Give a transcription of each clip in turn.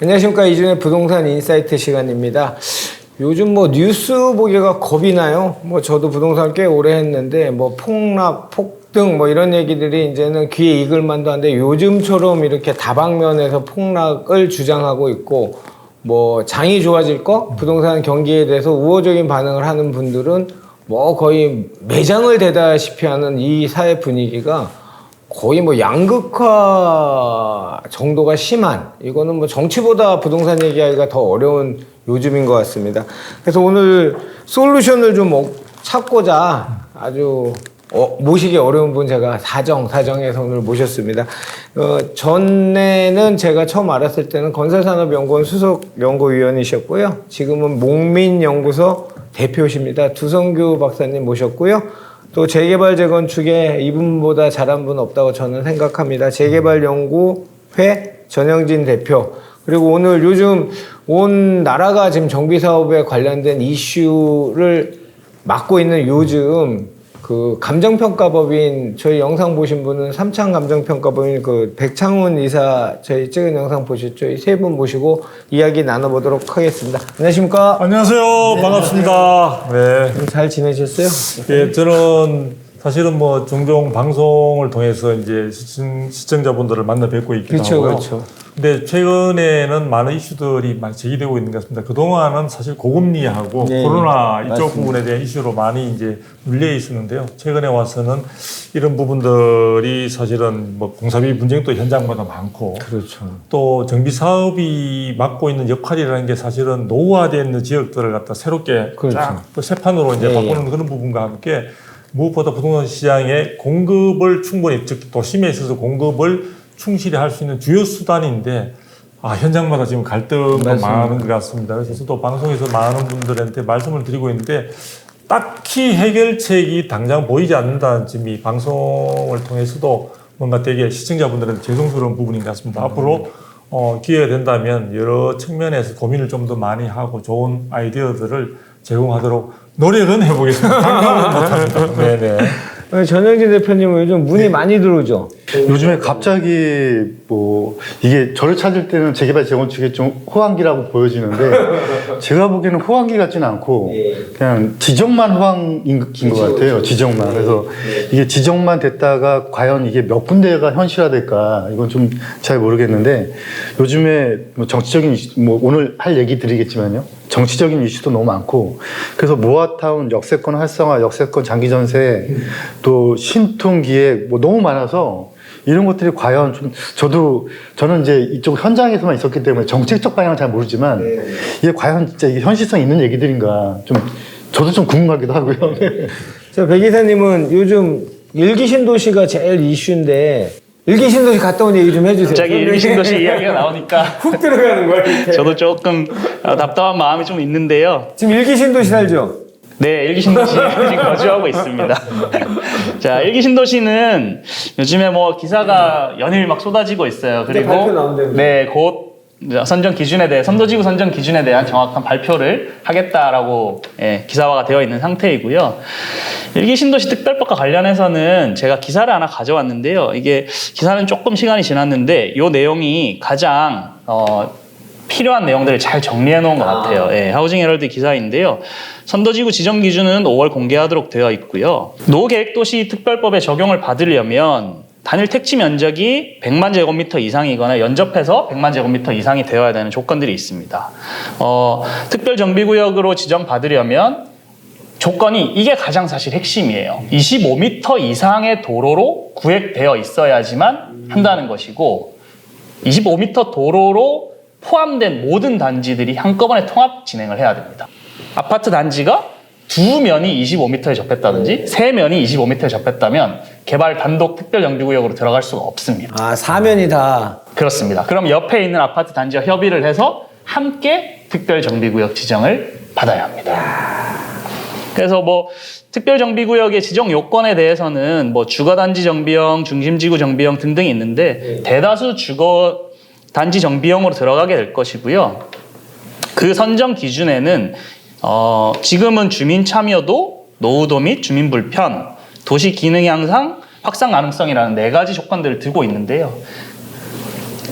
안녕하십니까. 이준의 부동산 인사이트 시간입니다. 요즘 뭐 뉴스 보기가 겁이 나요. 뭐 저도 부동산 꽤 오래 했는데 뭐 폭락, 폭등 뭐 이런 얘기들이 이제는 귀에 익을 만도 한데 요즘처럼 이렇게 다방면에서 폭락을 주장하고 있고 뭐 장이 좋아질 거 부동산 경기에 대해서 우호적인 반응을 하는 분들은 뭐 거의 매장을 대다시피 하는 이 사회 분위기가 거의 뭐 양극화 정도가 심한, 이거는 뭐 정치보다 부동산 얘기하기가 더 어려운 요즘인 것 같습니다. 그래서 오늘 솔루션을 좀 찾고자 아주 모시기 어려운 분 제가 사정해서 오늘 모셨습니다. 전에는 제가 처음 알았을 때는 건설산업연구원 수석 연구위원이셨고요. 지금은 목민연구소 대표십니다. 두성규 박사님 모셨고요. 또 재개발 재건축에 이분보다 잘한 분 없다고 저는 생각합니다. 재개발연구회 전영진 대표. 그리고 오늘 요즘 온 나라가 지금 정비사업에 관련된 이슈를 맡고 있는 요즘 그 감정평가법인, 저희 영상 보신 분은 삼창 감정평가법인 그 백창훈 이사 저희 찍은 영상 보셨죠? 이 세 분 모시고 이야기 나눠보도록 하겠습니다. 안녕하십니까? 안녕하세요. 네, 반갑습니다. 네. 잘 지내셨어요? 예, 저는 사실은 뭐 종종 방송을 통해서 이제 시청자분들을 만나 뵙고 있기도 하고요. 그렇죠. 근데 최근에는 많은 이슈들이 많이 제기되고 있는 것 같습니다. 그동안은 사실 고금리하고 네, 코로나 이쪽 맞습니다. 부분에 대한 이슈로 많이 이제 눌려 있었는데요. 최근에 와서는 이런 부분들이 사실은 뭐 공사비 분쟁도 현장마다 많고, 그렇죠. 또 정비 사업이 맡고 있는 역할이라는 게 사실은 노후화되어 있는 지역들을 갖다 새롭게 그렇죠. 쫙 또 새 판으로 이제 바꾸는 그런 부분과 함께 무엇보다 부동산 시장의 공급을 충분히, 즉 도심에 있어서 공급을 충실히 할 수 있는 주요 수단인데 현장마다 지금 갈등도 많은 것 같습니다. 그래서 저도 방송에서 많은 분들한테 말씀을 드리고 있는데 딱히 해결책이 당장 보이지 않는다는 지금 이 방송을 통해서도 뭔가 되게 시청자분들한테 죄송스러운 부분인 것 같습니다. 앞으로 기회가 된다면 여러 측면에서 고민을 좀 더 많이 하고 좋은 아이디어들을 제공하도록 노력은 해보겠습니다. 당장은 못합니다. 네네. 전영진 대표님은 요즘 문의 많이 들어오죠? 요즘에 갑자기 뭐 이게 저를 찾을 때는 재개발 재건축이 좀 호황기라고 보여지는데 제가 보기에는 호황기 같지는 않고 그냥 지정만 호황인 것 같아요. 지정만. 그래서 이게 지정만 됐다가 과연 이게 몇 군데가 현실화될까 이건 좀 잘 모르겠는데 요즘에 뭐 정치적인 이슈, 뭐 오늘 할 얘기 드리겠지만요. 정치적인 이슈도 너무 많고, 그래서 모아타운 역세권 활성화, 역세권 장기 전세, 또 신통 기획 뭐 너무 많아서 이런 것들이 과연 좀 저는 이제 이쪽 현장에서만 있었기 때문에 정책적 방향은 잘 모르지만 이게 과연 진짜 이게 현실성 있는 얘기들인가 좀 저도 좀 궁금하기도 하고요. 저 백 이사님은 요즘 일기 신도시가 제일 이슈인데 일기 신도시 갔다 온 얘기 좀 해주세요. 갑자기 일기 신도시 이야기가 나오니까 훅 들어가는 거예요. 이렇게. 저도 조금 답답한 마음이 좀 있는데요. 지금 일기 신도시 살죠? 네, 일기 신도시에 지금 거주하고 있습니다. 자, 일기 신도시는 요즘에 뭐 기사가 연일 막 쏟아지고 있어요. 발표 그리고 나온다면서요? 네, 곧 선도지구 선정 기준에 대한 정확한 발표를 하겠다라고 기사화가 되어 있는 상태이고요. 일기 신도시 특별법과 관련해서는 제가 기사를 하나 가져왔는데요. 이게 기사는 조금 시간이 지났는데 이 내용이 가장 필요한 내용들을 잘 정리해 놓은 것 같아요. 하우징 헤럴드 기사인데요. 선도지구 지정 기준은 5월 공개하도록 되어 있고요. 노계획도시 특별법의 적용을 받으려면 단일 택지 면적이 100만 제곱미터 이상이거나 연접해서 100만 제곱미터 이상이 되어야 되는 조건들이 있습니다. 특별정비구역으로 지정받으려면 조건이 이게 가장 사실 핵심이에요. 25m 이상의 도로로 구획되어 있어야지만 한다는 것이고 25m 도로로 포함된 모든 단지들이 한꺼번에 통합 진행을 해야 됩니다. 아파트 단지가 두 면이 25m에 접했다든지 세 면이 25m에 접했다면 개발 단독 특별정비구역으로 들어갈 수가 없습니다. 사면이 다. 그렇습니다. 그럼 옆에 있는 아파트 단지와 협의를 해서 함께 특별정비구역 지정을 받아야 합니다. 그래서 뭐 특별정비구역의 지정 요건에 대해서는 뭐 주거단지 정비형, 중심지구 정비형 등등이 있는데 대다수 주거단지 정비형으로 들어가게 될 것이고요. 그 선정 기준에는 지금은 주민 참여도, 노후도 및 주민 불편, 도시 기능 향상, 확산 가능성이라는 4가지 조건들을 두고 있는데요.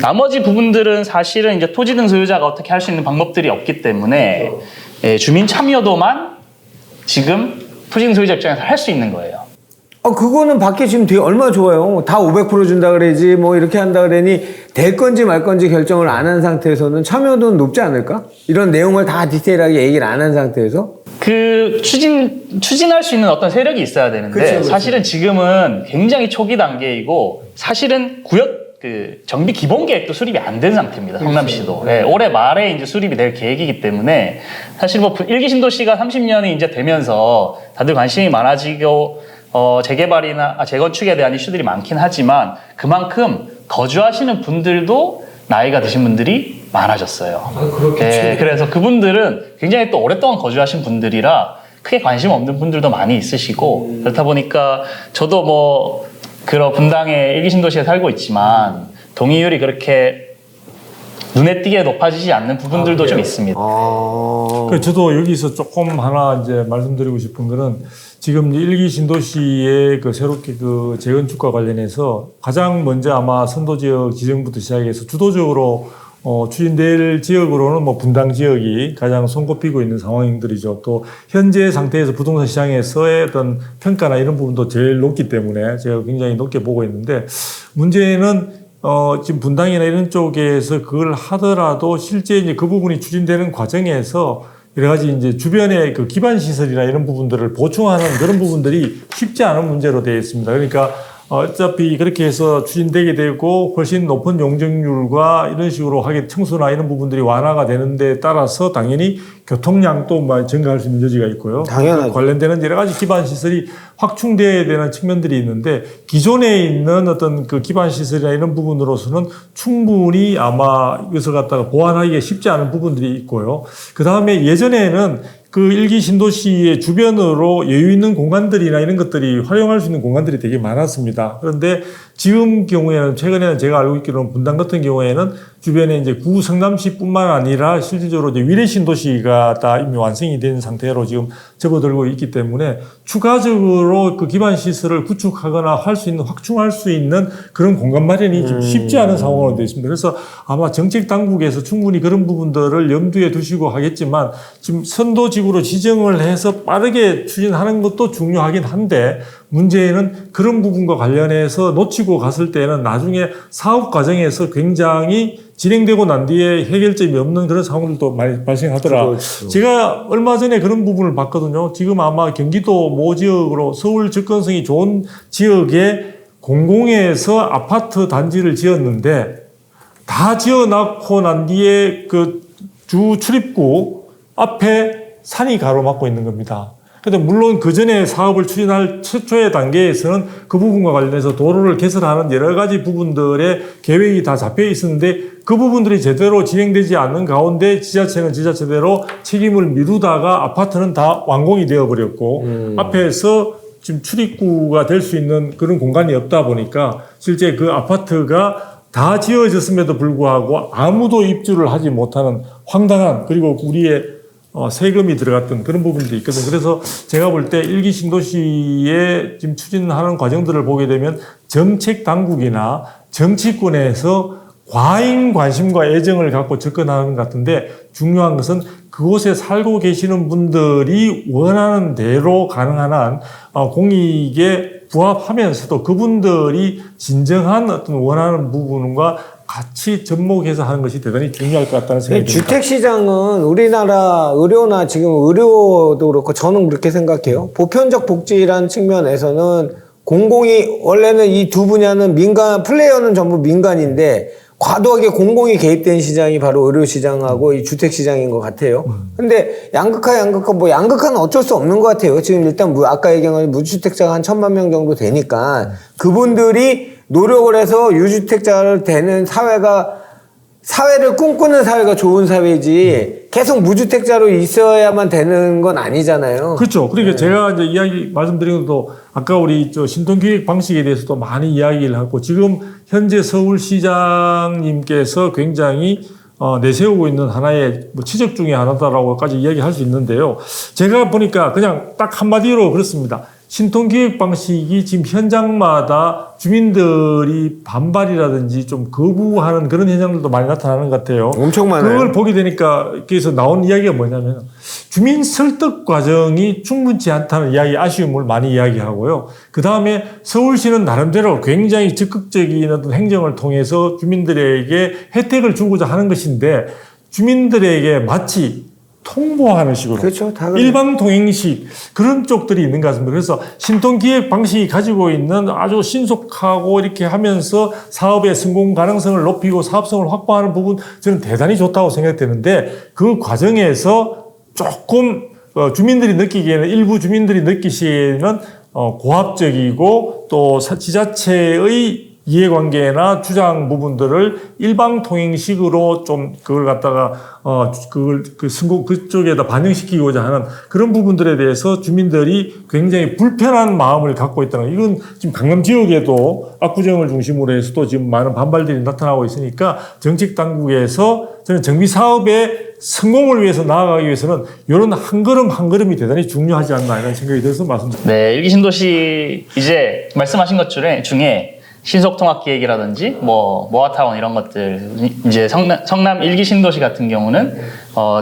나머지 부분들은 사실은 이제 토지 등 소유자가 어떻게 할 수 있는 방법들이 없기 때문에 예, 주민 참여도만 지금 토지 등 소유자 입장에서 할 수 있는 거예요. 그거는 밖에 지금 되게 얼마나 좋아요. 다 500% 준다 그래지 뭐 이렇게 한다 그러니 될 건지 말 건지 결정을 안 한 상태에서는 참여도는 높지 않을까? 이런 내용을 다 디테일하게 얘기를 안 한 상태에서 그 추진할 수 있는 어떤 세력이 있어야 되는데 그쵸. 사실은 지금은 굉장히 초기 단계이고 사실은 구역 그 정비 기본 계획도 수립이 안 된 상태입니다. 성남시도. 네, 올해 말에 이제 수립이 될 계획이기 때문에 사실 뭐 일기 신도시가 30년이 이제 되면서 다들 관심이 많아지고 재개발이나 재건축에 대한 이슈들이 많긴 하지만 그만큼 거주하시는 분들도 나이가 드신 분들이 많아졌어요. 네, 그래서 그분들은 굉장히 또 오랫동안 거주하신 분들이라 크게 관심 없는 분들도 많이 있으시고 그렇다 보니까 저도 뭐 그런 분당의 일기 신도시에 살고 있지만 동의율이 그렇게 눈에 띄게 높아지지 않는 부분들도 좀 있습니다. 저도 여기서 조금 하나 이제 말씀드리고 싶은 거는 지금 일기 신도시의 그 새롭게 그 재건축과 관련해서 가장 먼저 아마 선도지역 지정부터 시작해서 주도적으로 추진될 지역으로는 뭐 분당 지역이 가장 손꼽히고 있는 상황들이죠. 또 현재 상태에서 부동산 시장에서의 어떤 평가나 이런 부분도 제일 높기 때문에 제가 굉장히 높게 보고 있는데 문제는 지금 분당이나 이런 쪽에서 그걸 하더라도 실제 이제 그 부분이 추진되는 과정에서 여러 가지 이제 주변의 그 기반 시설이나 이런 부분들을 보충하는 그런 부분들이 쉽지 않은 문제로 되어 있습니다. 그러니까 어차피 그렇게 해서 추진되게 되고 훨씬 높은 용적률과 이런 식으로 하게 청소나 이런 부분들이 완화가 되는 데 따라서 당연히 교통량도 증가할 수 있는 여지가 있고요. 당연하죠. 관련되는 여러 가지 기반 시설이 확충되어야 되는 측면들이 있는데 기존에 있는 어떤 그 기반 시설이나 이런 부분으로서는 충분히 아마 이것을 갖다가 보완하기가 쉽지 않은 부분들이 있고요. 그 다음에 예전에는 그 일기 신도시의 주변으로 여유 있는 공간들이나 이런 것들이 활용할 수 있는 공간들이 되게 많았습니다. 그런데 지금 경우에는 최근에는 제가 알고 있기로는 분당 같은 경우에는 주변에 이제 구 성남시뿐만 아니라 실질적으로 이제 위례 신도시가 다 이미 완성이 된 상태로 지금 접어들고 있기 때문에 추가적으로 그 기반 시설을 구축하거나 할 수 있는 확충할 수 있는 그런 공간 마련이 좀 쉽지 않은 상황으로 되어 있습니다. 그래서 아마 정책 당국에서 충분히 그런 부분들을 염두에 두시고 하겠지만 지금 선도지구로 지정을 해서 빠르게 추진하는 것도 중요하긴 한데 문제는 그런 부분과 관련해서 놓치고 갔을 때는 나중에 사업 과정에서 굉장히 진행되고 난 뒤에 해결점이 없는 그런 상황들도 많이 발생하더라. 그렇죠. 제가 얼마 전에 그런 부분을 봤거든요. 지금 아마 경기도 모 지역으로 서울 접근성이 좋은 지역에 공공에서 아파트 단지를 지었는데 다 지어놓고 난 뒤에 그 주 출입구 앞에 산이 가로막고 있는 겁니다. 근데 물론 그 전에 사업을 추진할 최초의 단계에서는 그 부분과 관련해서 도로를 개설하는 여러 가지 부분들의 계획이 다 잡혀 있었는데 그 부분들이 제대로 진행되지 않는 가운데 지자체는 지자체대로 책임을 미루다가 아파트는 다 완공이 되어버렸고 앞에서 지금 출입구가 될 수 있는 그런 공간이 없다 보니까 실제 그 아파트가 다 지어졌음에도 불구하고 아무도 입주를 하지 못하는 황당한 그리고 우리의 세금이 들어갔던 그런 부분도 있거든요. 그래서 제가 볼 때 일기 신도시에 지금 추진하는 과정들을 보게 되면 정책 당국이나 정치권에서 과잉 관심과 애정을 갖고 접근하는 것 같은데 중요한 것은 그곳에 살고 계시는 분들이 원하는 대로 가능한 한 공익에 부합하면서도 그분들이 진정한 어떤 원하는 부분과 같이 접목해서 하는 것이 대단히 중요할 것 같다는 생각이 듭니다. 주택시장은 우리나라 의료나 지금 의료도 그렇고 저는 그렇게 생각해요. 보편적 복지라는 측면에서는 공공이 원래는 이 두 분야는 민간 플레이어는 전부 민간인데 과도하게 공공이 개입된 시장이 바로 의료시장하고 이 주택시장인 것 같아요. 근데 양극화 뭐 양극화는 어쩔 수 없는 것 같아요. 지금 일단 아까 얘기한 건 무주택자가 한 1,000만 명 정도 되니까 그분들이 노력을 해서 유주택자를 되는 사회를 꿈꾸는 사회가 좋은 사회지 계속 무주택자로 있어야만 되는 건 아니잖아요. 그렇죠. 그러니까 제가 이제 말씀드린 것도 아까 우리 신통기획 방식에 대해서도 많이 이야기를 하고 지금 현재 서울시장님께서 굉장히 내세우고 있는 하나의 치적 중에 하나다라고까지 이야기할 수 있는데요. 제가 보니까 그냥 딱 한마디로 그렇습니다. 신통기획 방식이 지금 현장마다 주민들이 반발이라든지 좀 거부하는 그런 현상들도 많이 나타나는 것 같아요. 엄청 많아요. 그걸 보게 되니까 여기서 나온 이야기가 뭐냐면 주민 설득 과정이 충분치 않다는 이야기, 아쉬움을 많이 이야기하고요. 그 다음에 서울시는 나름대로 굉장히 적극적인 어떤 행정을 통해서 주민들에게 혜택을 주고자 하는 것인데 주민들에게 마치 통보하는 식으로 그렇죠. 다 그래요. 일방 통행식 그런 쪽들이 있는 것 같습니다. 그래서 신통기획 방식이 가지고 있는 아주 신속하고 이렇게 하면서 사업의 성공 가능성을 높이고 사업성을 확보하는 부분 저는 대단히 좋다고 생각되는데 그 과정에서 조금 주민들이 느끼기에는 일부 주민들이 느끼시기에는 고압적이고 또 지자체의 이해관계나 주장 부분들을 일방 통행식으로 좀 그걸 갖다가 그쪽에다 반영시키고자 하는 그런 부분들에 대해서 주민들이 굉장히 불편한 마음을 갖고 있다는, 이건 지금 강남 지역에도 압구정을 중심으로 해서도 지금 많은 반발들이 나타나고 있으니까 정책 당국에서 저는 정비 사업의 성공을 위해서 나아가기 위해서는 이런 한 걸음 한 걸음이 대단히 중요하지 않나 이런 생각이 들어서 말씀드립니다. 네, 일기 신도시 이제 말씀하신 것 중에 신속통합기획이라든지 모아타운 이런 것들, 이제 성남 일기 신도시 같은 경우는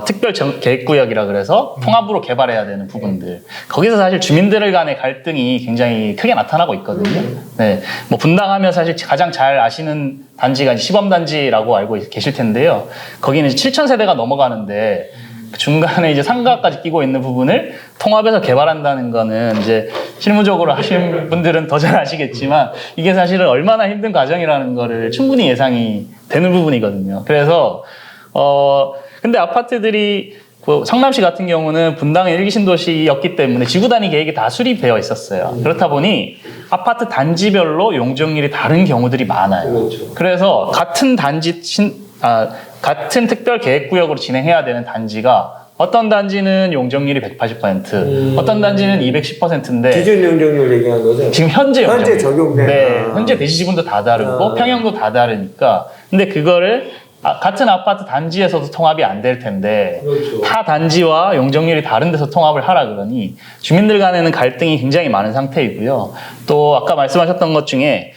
특별 계획구역이라 그래서 통합으로 개발해야 되는 부분들, 거기서 사실 주민들 간의 갈등이 굉장히 크게 나타나고 있거든요. 네, 뭐 분당하면 사실 가장 잘 아시는 단지가 시범단지라고 알고 계실 텐데요. 거기는 7,000세대가 넘어가는데 중간에 이제 상가까지 끼고 있는 부분을 통합해서 개발한다는 거는 이제 실무적으로 하시는 분들은 더 잘 아시겠지만 이게 사실은 얼마나 힘든 과정이라는 거를 충분히 예상이 되는 부분이거든요. 그래서 근데 아파트들이 성남시 같은 경우는 분당의 일기 신도시였기 때문에 지구 단위 계획이 다 수립되어 있었어요. 그렇다 보니 아파트 단지별로 용적률이 다른 경우들이 많아요. 그래서 같은 같은 특별 계획구역으로 진행해야 되는 단지가 어떤 단지는 용적률이 180%, 어떤 단지는 210%인데 기준 용적률 얘기한 거죠? 지금 현재 용적률. 적용되는. 네, 현재 대지 지분도 다 다르고 평형도 다 다르니까. 근데 그거를 같은 아파트 단지에서도 통합이 안 될 텐데 그렇죠. 타 단지와 용적률이 다른 데서 통합을 하라 그러니 주민들 간에는 갈등이 굉장히 많은 상태이고요. 또 아까 말씀하셨던 것 중에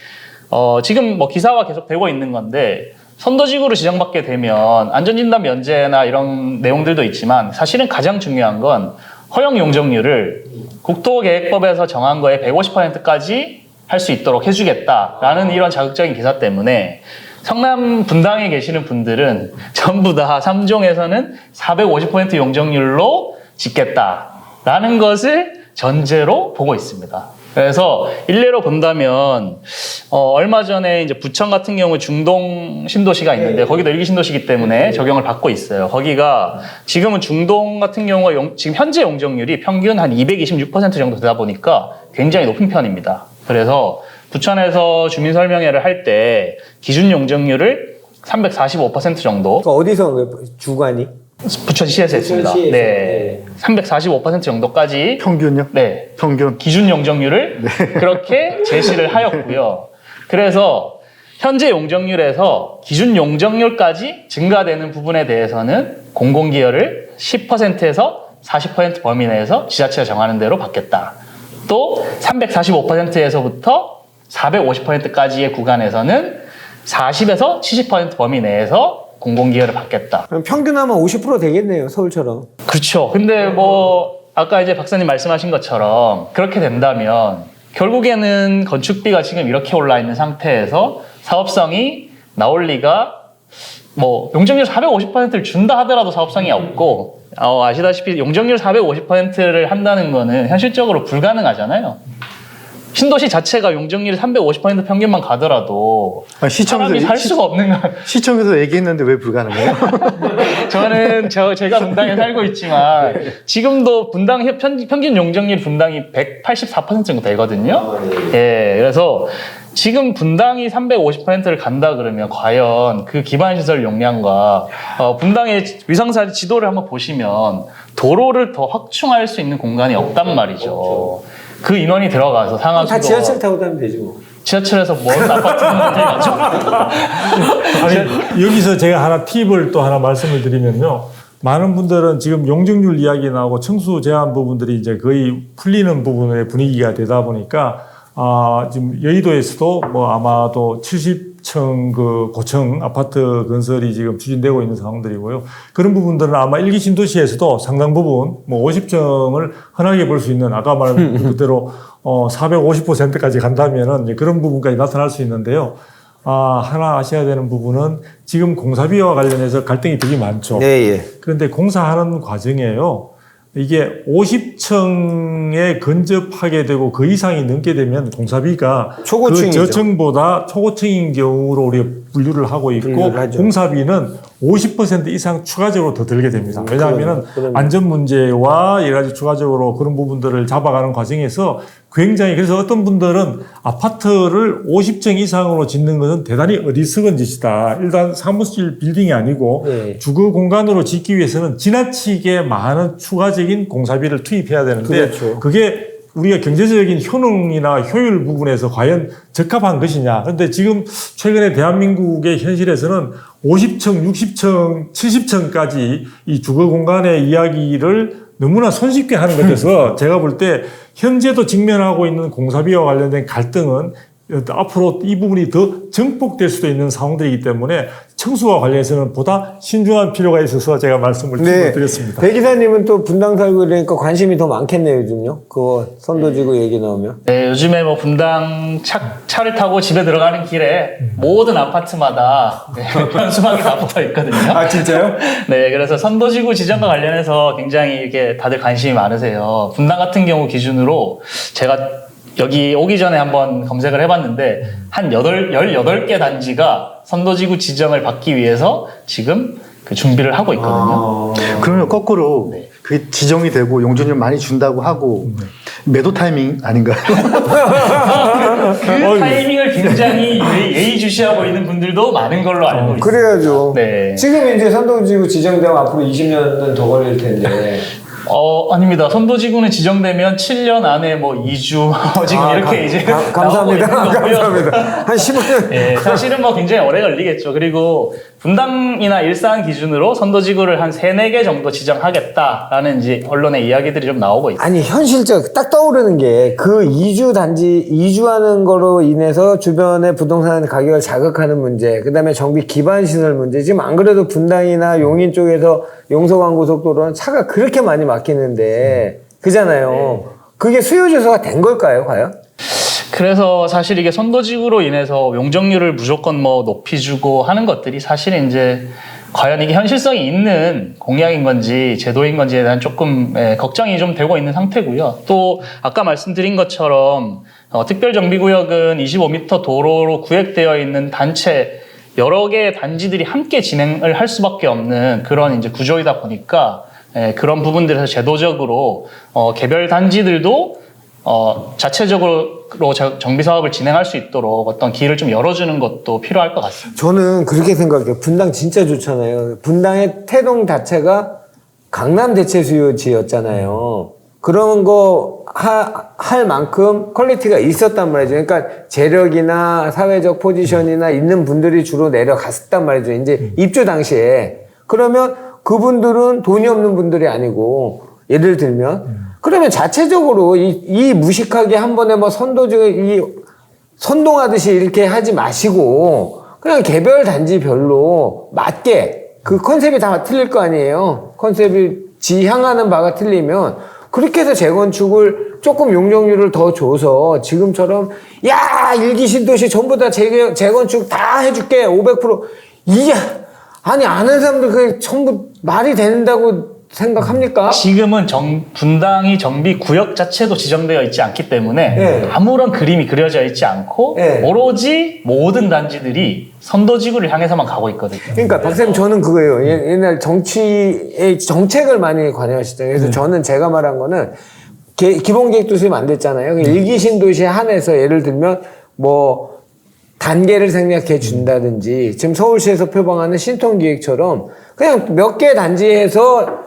지금 뭐 기사화 계속 되고 있는 건데 선도지구로 지정받게 되면 안전진단 면제나 이런 내용들도 있지만 사실은 가장 중요한 건 허용 용적률을 국토계획법에서 정한 거에 150%까지 할 수 있도록 해주겠다라는 이런 자극적인 기사 때문에 성남 분당에 계시는 분들은 전부 다 3종에서는 450% 용적률로 짓겠다라는 것을 전제로 보고 있습니다. 그래서 일례로 본다면 얼마 전에 이제 부천 같은 경우 중동 신도시가 있는데 거기도 일기 신도시이기 때문에 적용을 받고 있어요. 거기가 지금은 중동 같은 경우가 지금 현재 용적률이 평균 한 226% 정도 되다 보니까 굉장히 높은 편입니다. 그래서 부천에서 주민 설명회를 할 때 기준 용적률을 345% 정도 그러니까 어디서 주관이? 부천시에서 했습니다. 부천시에서. 네, 345% 정도까지 평균요? 네, 평균. 기준 용적률을 그렇게 제시를 하였고요. 그래서 현재 용적률에서 기준 용적률까지 증가되는 부분에 대해서는 공공기여를 10%에서 40% 범위 내에서 지자체가 정하는 대로 받겠다. 또 345%에서부터 450%까지의 구간에서는 40에서 70% 범위 내에서 공공기여를 받겠다. 그럼 평균하면 50% 되겠네요, 서울처럼. 그렇죠. 근데 아까 이제 박사님 말씀하신 것처럼 그렇게 된다면 결국에는 건축비가 지금 이렇게 올라 있는 상태에서 사업성이 나올 리가 용적률 450%를 준다 하더라도 사업성이 없고 아시다시피 용적률 450%를 한다는 거는 현실적으로 불가능하잖아요. 신도시 자체가 용적률이 350% 평균만 가더라도 사람이 살 수가 없는 거. 시청에서 얘기했는데 왜 불가능해요? 저는 제가 분당에 살고 있지만 지금도 분당 평균 용적률 분당이 184% 정도 되거든요. 예, 그래서 지금 분당이 350%를 간다 그러면 과연 그 기반시설 용량과 분당의 위상사 지도를 한번 보시면 도로를 더 확충할 수 있는 공간이 없단 말이죠. 그 인원이 들어가서 상하수도 다 지하철 타고 다니면 되지 뭐. 지하철에서 먼 아파트는 되게 많죠. 아니, 여기서 제가 팁을 또 하나 말씀을 드리면요. 많은 분들은 지금 용적률 이야기 나오고 청수 제한 부분들이 이제 거의 풀리는 부분의 분위기가 되다 보니까 지금 여의도에서도 뭐 아마도 70층 그 고층 아파트 건설이 지금 추진되고 있는 상황들이고요. 그런 부분들은 아마 일기 신도시에서도 상당 부분 뭐 50층을 흔하게 볼 수 있는 아까 말한 그대로 450%까지 간다면은 이제 그런 부분까지 나타날 수 있는데요. 하나 아셔야 되는 부분은 지금 공사비와 관련해서 갈등이 되게 많죠. 네, 예. 그런데 공사하는 과정에요. 이게 50층에 근접하게 되고 그 이상이 넘게 되면 공사비가 초고층이죠. 그 저층보다 초고층인 경우로 우리가 분류를 하고 있고 분류를 하죠. 공사비는 50% 이상 추가적으로 더 들게 됩니다. 왜냐하면 그러네. 안전 문제와 여러 가지 추가적으로 그런 부분들을 잡아가는 과정에서 굉장히 그래서 어떤 분들은 아파트를 50층 이상으로 짓는 것은 대단히 어리석은 짓이다. 일단 사무실 빌딩이 아니고 네. 주거 공간으로 짓기 위해서는 지나치게 많은 추가적인 공사비를 투입해야 되는데 그렇죠. 그게 우리가 경제적인 효능이나 효율 부분에서 과연 적합한 것이냐. 그런데 지금 최근에 대한민국의 현실에서는 50층, 60층, 70층까지 이 주거 공간의 이야기를 너무나 손쉽게 하는 것 같아서 제가 볼 때 현재도 직면하고 있는 공사비와 관련된 갈등은 앞으로 이 부분이 더 증폭될 수도 있는 상황들이기 때문에 청수와 관련해서는 보다 신중한 필요가 있어서 제가 말씀을 드렸습니다. 배 기사님은 또 분당 살고 이러니까 관심이 더 많겠네요, 요즘요. 그거 선도지구 얘기 나오면. 네, 요즘에 뭐 분당 차를 타고 집에 들어가는 길에 모든 아파트마다 현수막이 다 붙어 있거든요. 진짜요? 네, 그래서 선도지구 지정과 관련해서 굉장히 이렇게 다들 관심이 많으세요. 분당 같은 경우 기준으로 제가 여기 오기 전에 한번 검색을 해봤는데 한 18개 단지가 선도지구 지정을 받기 위해서 지금 그 준비를 하고 있거든요. 그러면 거꾸로 그게 지정이 되고 용적률 많이 준다고 하고 매도 타이밍 아닌가요? 그 타이밍을 굉장히 예의주시하고 있는 분들도 많은 걸로 알고 있습니다. 그래야죠. 네. 지금 이제 선도지구 지정되면 앞으로 20년은 더 걸릴 텐데. 아닙니다. 선도지구는 지정되면 7년 안에 뭐 2주 지금 이렇게 이제 감사합니다. 나오고 있는 거고요. 감사합니다. 한 15년. 예, 사실은 뭐 굉장히 오래 걸리겠죠. 그리고 분당이나 일산 기준으로 선도지구를 한 3-4개 정도 지정하겠다라는 이제 언론의 이야기들이 좀 나오고 있어요. 아니, 현실적 딱 떠오르는 게 그 이주하는 거로 인해서 주변의 부동산 가격을 자극하는 문제, 그 다음에 정비 기반 시설 문제. 지금 안 그래도 분당이나 용인 쪽에서 용서광고속도로는 차가 그렇게 많이 막히는데, 그잖아요. 그게 수요 조사가 된 걸까요, 과연? 그래서 사실 이게 선도지구로 인해서 용적률을 무조건 뭐 높이 주고 하는 것들이 사실은 이제 과연 이게 현실성이 있는 공약인 건지 제도인 건지에 대한 조금 걱정이 좀 되고 있는 상태고요. 또 아까 말씀드린 것처럼 특별정비구역은 25m 도로로 구획되어 있는 단체 여러 개의 단지들이 함께 진행을 할 수밖에 없는 그런 이제 구조이다 보니까 그런 부분들에서 제도적으로 개별 단지들도 자체적으로 정비 사업을 진행할 수 있도록 어떤 길을 좀 열어주는 것도 필요할 것 같습니다. 저는 그렇게 생각해요. 분당 진짜 좋잖아요. 분당의 태동 자체가 강남 대체 수요지였잖아요. 그런 거 할 만큼 퀄리티가 있었단 말이죠. 그러니까 재력이나 사회적 포지션이나 있는 분들이 주로 내려갔단 말이죠. 이제 입주 당시에. 그러면 그분들은 돈이 없는 분들이 아니고, 예를 들면, 그러면 자체적으로 이 무식하게 한 번에 뭐 선동하듯이 이렇게 하지 마시고, 그냥 개별 단지별로 맞게, 그 컨셉이 다 틀릴 거 아니에요. 컨셉이 지향하는 바가 틀리면, 그렇게 해서 재건축을 조금 용적률을 더 줘서 지금처럼 야 일기 신도시 전부 다 재건축 다 해줄게 500% 이게 아니 아는 사람들 그게 전부 말이 된다고 생각합니까? 지금은 분당이 정비 구역 자체도 지정되어 있지 않기 때문에 네. 아무런 그림이 그려져 있지 않고 네. 오로지 모든 단지들이 선도지구를 향해서만 가고 있거든요. 그러니까 박사님 저는 그거예요. 옛날 정치의 정책을 많이 관여하시잖아요. 그래서 저는 제가 말한 거는 기본 계획도 수립 안 됐잖아요. 일기 신도시에 한해서 예를 들면 뭐 단계를 생략해 준다든지 지금 서울시에서 표방하는 신통기획처럼 그냥 몇 개 단지에서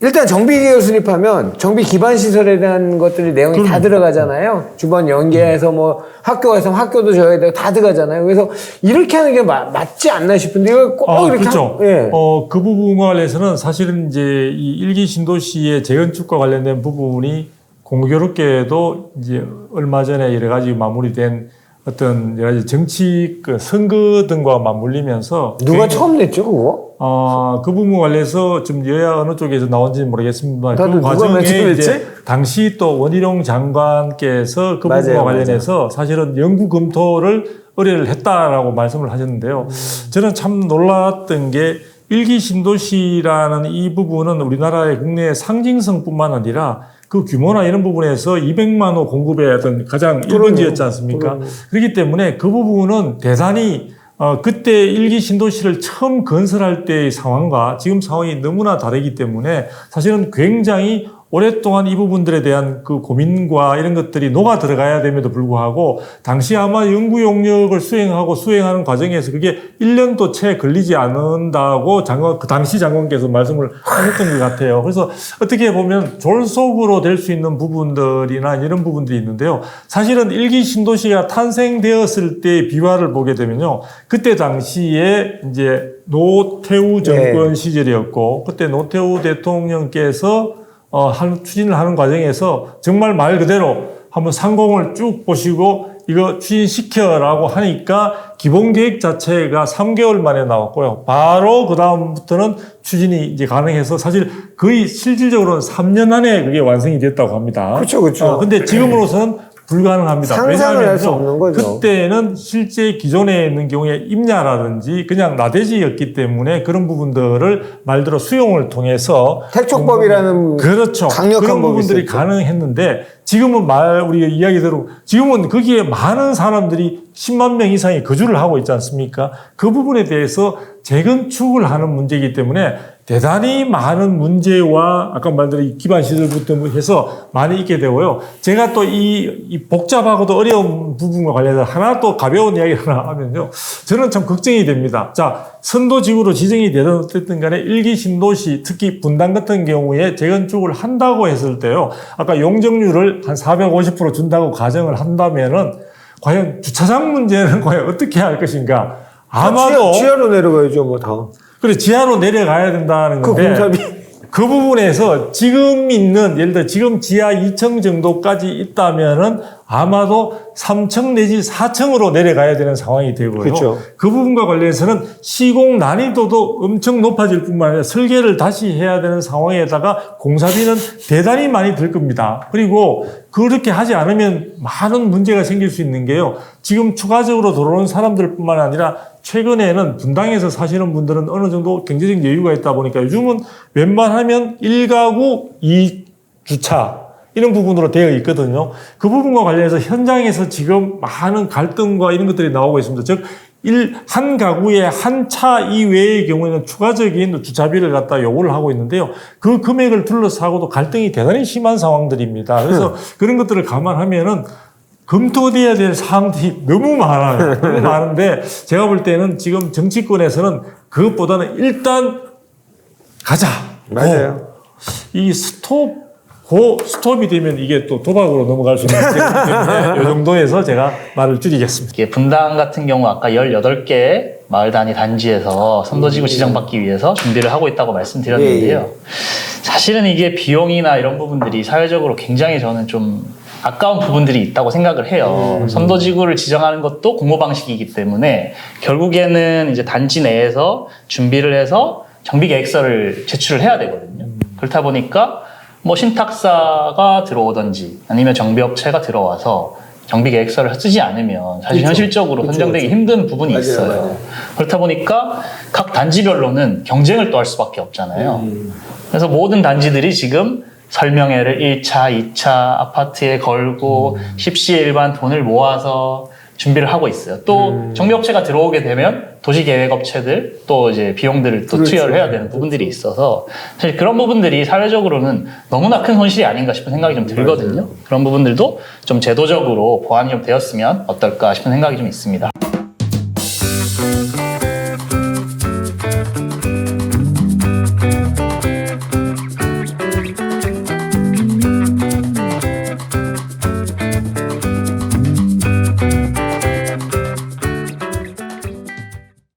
일단 정비계획을 수립하면 정비 기반 시설에 대한 것들이 내용이 다 들어가잖아요. 주번 연계해서 뭐 학교에서 학교도 져야 되고 다 들어가잖아요. 그래서 이렇게 하는 게 맞지 않나 싶은데 이거 꼭 이렇게 그렇죠. 예. 그 부분과 관련해서는 사실은 이제 이 일기 신도시의 재건축과 관련된 부분이 공교롭게도 이제 얼마 전에 여러 가지 마무리된 어떤 여러 가지 정치 선거 등과 맞물리면서 누가 처음 냈죠 그거? 그 부분 관련해서 좀 여야 어느 쪽에서 나온지는 모르겠습니다만 다들 그 누가 과정에 말씀했지? 이제 당시 또 원희룡 장관께서 그 맞아요, 부분과 맞아요. 관련해서 사실은 연구 검토를 의뢰를 했다라고 말씀을 하셨는데요. 저는 참 놀랐던 게 일기 신도시라는 이 부분은 우리나라의 국내 상징성뿐만 아니라 그 규모나 이런 부분에서 200만 호 공급의 어떤 가장 1번지였지 않습니까? 그렇기 때문에 그 부분은 대단히 그때 일기 신도시를 처음 건설할 때의 상황과 지금 상황이 너무나 다르기 때문에 사실은 굉장히 오랫동안 이 부분들에 대한 그 고민과 이런 것들이 녹아 들어가야 됨에도 불구하고 당시 아마 연구 용역을 수행하는 과정에서 그게 1년도 채 걸리지 않는다고 그 당시 장관께서 말씀을 하셨던 것 같아요. 그래서 어떻게 보면 졸속으로 될 수 있는 부분들이나 이런 부분들이 있는데요. 사실은 일기 신도시가 탄생되었을 때의 비화를 보게 되면요. 그때 당시에 이제 노태우 정권 시절이었고 그때 노태우 대통령께서 추진을 하는 과정에서 정말 말 그대로 한번 상공을 쭉 보시고 이거 추진시켜라고 하니까 기본 계획 자체가 3개월 만에 나왔고요. 바로 그 다음부터는 추진이 이제 가능해서 사실 거의 실질적으로는 3년 안에 그게 완성이 됐다고 합니다. 그렇죠, 그렇죠. 근데 지금으로서는 불가능합니다. 상상을 할 수 없는 거죠. 그때는 실제 기존에 있는 경우에 임야라든지 그냥 나대지였기 때문에 그런 부분들을 말대로 수용을 통해서 택촉법이라는 그렇죠. 강력한 그런 법이 부분들이 있었죠. 가능했는데 지금은 우리 이야기대로 지금은 거기에 많은 사람들이 10만 명 이상이 거주를 하고 있지 않습니까? 그 부분에 대해서 재건축을 하는 문제이기 때문에 대단히 많은 문제와 아까 말대로 이 기반 시설부터 해서 많이 있게 되고요. 제가 또 이 복잡하고도 어려운 부분과 관련해서 하나 또 가벼운 이야기 하나 하면요. 저는 참 걱정이 됩니다. 자, 선도지구로 지정이 되든 어쨌든 간에 일기 신도시 특히 분당 같은 경우에 재건축을 한다고 했을 때요. 아까 용적률을 한 450% 준다고 가정을 한다면은 과연 주차장 문제는 과연 어떻게 할 것인가? 아마도 지하로 내려가야죠 뭐 다. 그래 지하로 내려가야 된다는 그 건데 공사비. 그 부분에서 지금 있는 예를 들어 지금 지하 2층 정도까지 있다면은 아마도 3층 내지 4층으로 내려가야 되는 상황이 되고요. 그렇죠. 그 부분과 관련해서는 시공 난이도도 엄청 높아질 뿐만 아니라 설계를 다시 해야 되는 상황에다가 공사비는 대단히 많이 들 겁니다. 그리고 그렇게 하지 않으면 많은 문제가 생길 수 있는 게요. 지금 추가적으로 들어오는 사람들뿐만 아니라 최근에는 분당에서 사시는 분들은 어느 정도 경제적 여유가 있다 보니까 요즘은 웬만하면 1가구 2주차 이런 부분으로 되어 있거든요. 그 부분과 관련해서 현장에서 지금 많은 갈등과 이런 것들이 나오고 있습니다. 즉, 한 가구에 한 차 이외의 경우에는 추가적인 주차비를 갖다 요구를 하고 있는데요. 그 금액을 둘러싸고도 갈등이 대단히 심한 상황들입니다. 그래서 그런 것들을 감안하면은 검토돼야 될 사항들이 너무 많아요. 너무 많은데 제가 볼 때는 지금 정치권에서는 그것보다는 일단 가자. 맞아요. 이 스톱이 되면 이게 또 도박으로 넘어갈 수 있는 때문에 이 정도에서 제가 말을 줄이겠습니다. 이게 분당 같은 경우 아까 18개 마을 단위 단지에서 선도지구 지정받기 위해서 준비를 하고 있다고 말씀드렸는데요. 사실은 이게 비용이나 이런 부분들이 사회적으로 굉장히 저는 좀 아까운 부분들이 있다고 생각을 해요. 선도지구를 지정하는 것도 공모 방식이기 때문에 결국에는 이제 단지 내에서 준비를 해서 정비계획서를 제출을 해야 되거든요. 그렇다 보니까 뭐 신탁사가 들어오든지 아니면 정비업체가 들어와서 정비계획서를 쓰지 않으면 사실 현실적으로 선정되기 힘든 부분이 있어요. 맞아요. 그렇다 보니까 각 단지별로는 경쟁을 또 할 수밖에 없잖아요. 그래서 모든 단지들이 지금 설명회를 1차, 2차 아파트에 걸고 십시일반 돈을 모아서 준비를 하고 있어요. 또 정비업체가 들어오게 되면 도시계획업체들 또 이제 비용들을 또 그렇죠. 투여를 해야 되는 부분들이 있어서 사실 그런 부분들이 사회적으로는 너무나 큰 손실이 아닌가 싶은 생각이 좀 들거든요. 그런 부분들도 좀 제도적으로 보완이 좀 되었으면 어떨까 싶은 생각이 좀 있습니다.